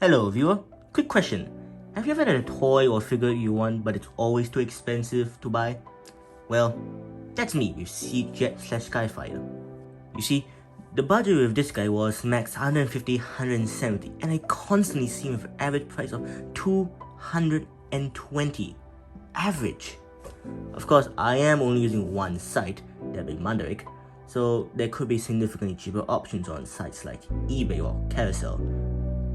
Hello viewer, quick question. Have you ever had a toy or figure you want but it's always too expensive to buy? Well, that's me with Jet/Skyfire. You see, the budget with this guy was max 150, 170 and I constantly see him with an average price of 220. Average. Of course, I am only using one site, that being Mandarik, so there could be significantly cheaper options on sites like eBay or Carousel.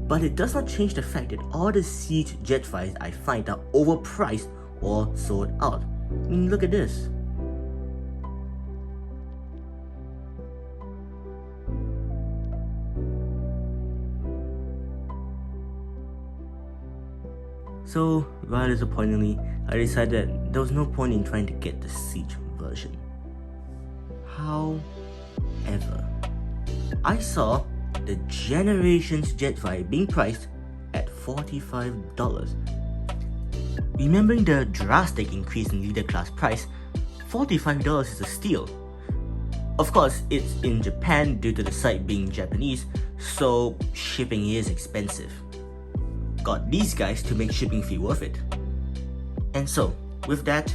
But it does not change the fact that all the Siege Jetfires I find are overpriced or sold out. I mean, look at this. So, rather disappointingly, I decided that there was no point in trying to get the Siege version. However, I saw the Generations Jetfire being priced at $45. Remembering the drastic increase in leader class price, $45 is a steal. Of course, it's in Japan due to the site being Japanese, so shipping is expensive. Got these guys to make shipping fee worth it. And so, with that,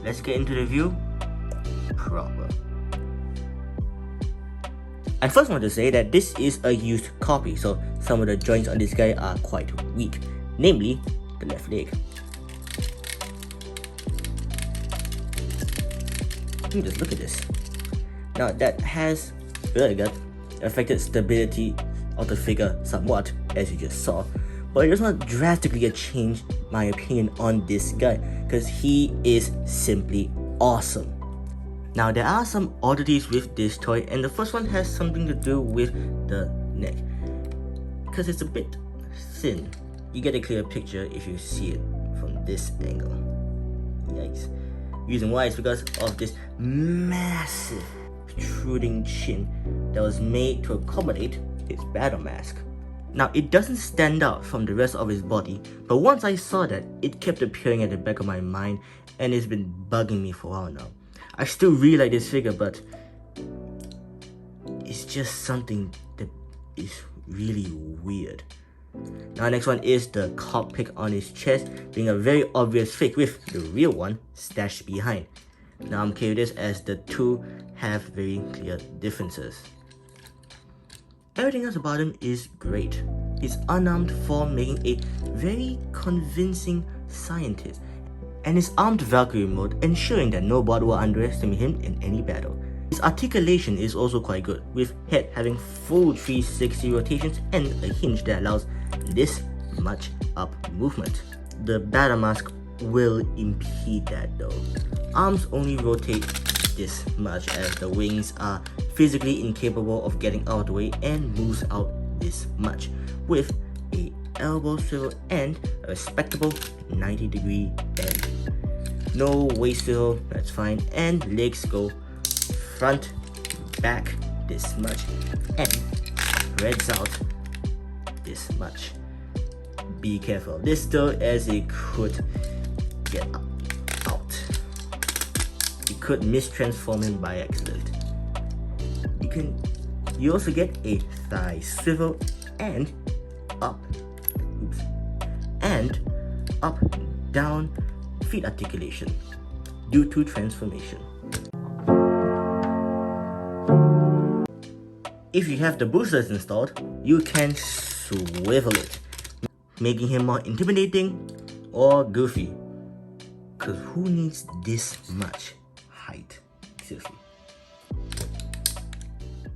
let's get into the review proper. I first want to say that this is a used copy, so some of the joints on this guy are quite weak, namely the left leg. Just look at this. Now that has affected stability of the figure somewhat, as you just saw, but it does not drastically change my opinion on this guy, because he is simply awesome. Now there are some oddities with this toy, and the first one has something to do with the neck, because it's a bit thin. You get a clear picture if you see it from this angle. Yikes. Reason why is because of this massive protruding chin that was made to accommodate his battle mask. Now it doesn't stand out from the rest of his body, but once I saw that, it kept appearing at the back of my mind and it's been bugging me for a while now. I still really like this figure, but it's just something that is really weird. Now next one is the cockpit on his chest being a very obvious fake with the real one stashed behind. Now I'm okay with this as the two have very clear differences. Everything else about him is great. His unarmed form making a very convincing scientist, and his armed Valkyrie mode ensuring that nobody will underestimate him in any battle. His articulation is also quite good, with head having full 360 rotations and a hinge that allows this much up movement. The battle mask will impede that though. Arms only rotate this much as the wings are physically incapable of getting out of the way and moves out this much, with a elbow swivel and a respectable 90-degree bend. No waist swivel, that's fine, and legs go front, back this much, and spreads out this much. Be careful of this though, as it could get out. It could mistransform him by accident. You also get a thigh swivel and up, down feet articulation due to transformation. If you have the boosters installed, you can swivel it, making him more intimidating or goofy. Cause who needs this much height? Seriously.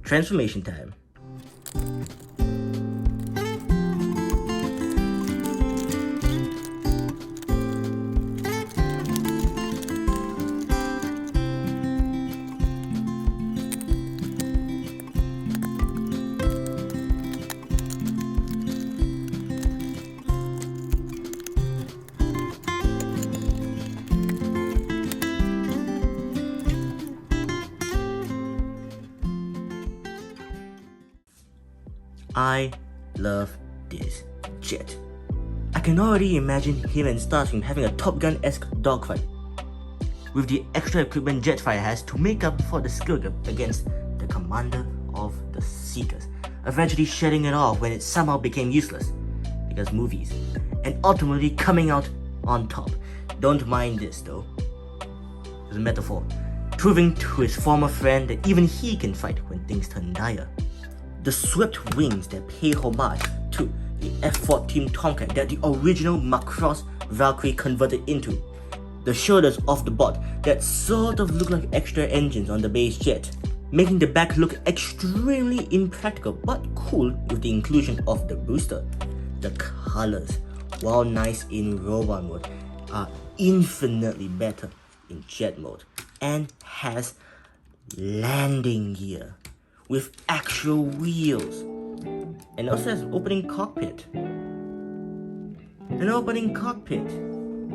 Transformation time. I love this jet. I can already imagine him and Starscream having a Top Gun-esque dogfight, with the extra equipment Jetfire has to make up for the skill gap against the commander of the the Seekers, eventually shedding it off when it somehow became useless, because movies, and ultimately coming out on top. Don't mind this though. It's a metaphor, proving to his former friend that even he can fight when things turn dire. The swept wings that pay homage to the F-14 Tomcat that the original Macross Valkyrie converted into. The shoulders of the bot that sort of look like extra engines on the base jet, making the back look extremely impractical but cool with the inclusion of the booster. The colors, while nice in robot mode, are infinitely better in jet mode, and has landing gear with actual wheels, and also has opening cockpit. An opening cockpit.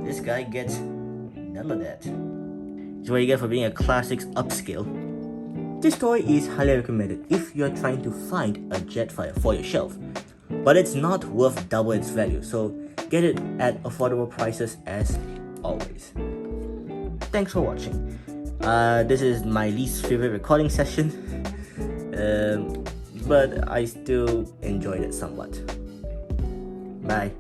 This guy gets none of that. It's what you get for being a classics upscale. This toy is highly recommended if you're trying to find a Jetfire for your shelf, but it's not worth double its value, so get it at affordable prices as always. Thanks for watching. This is my least favorite recording session, but I still enjoyed it somewhat. Bye.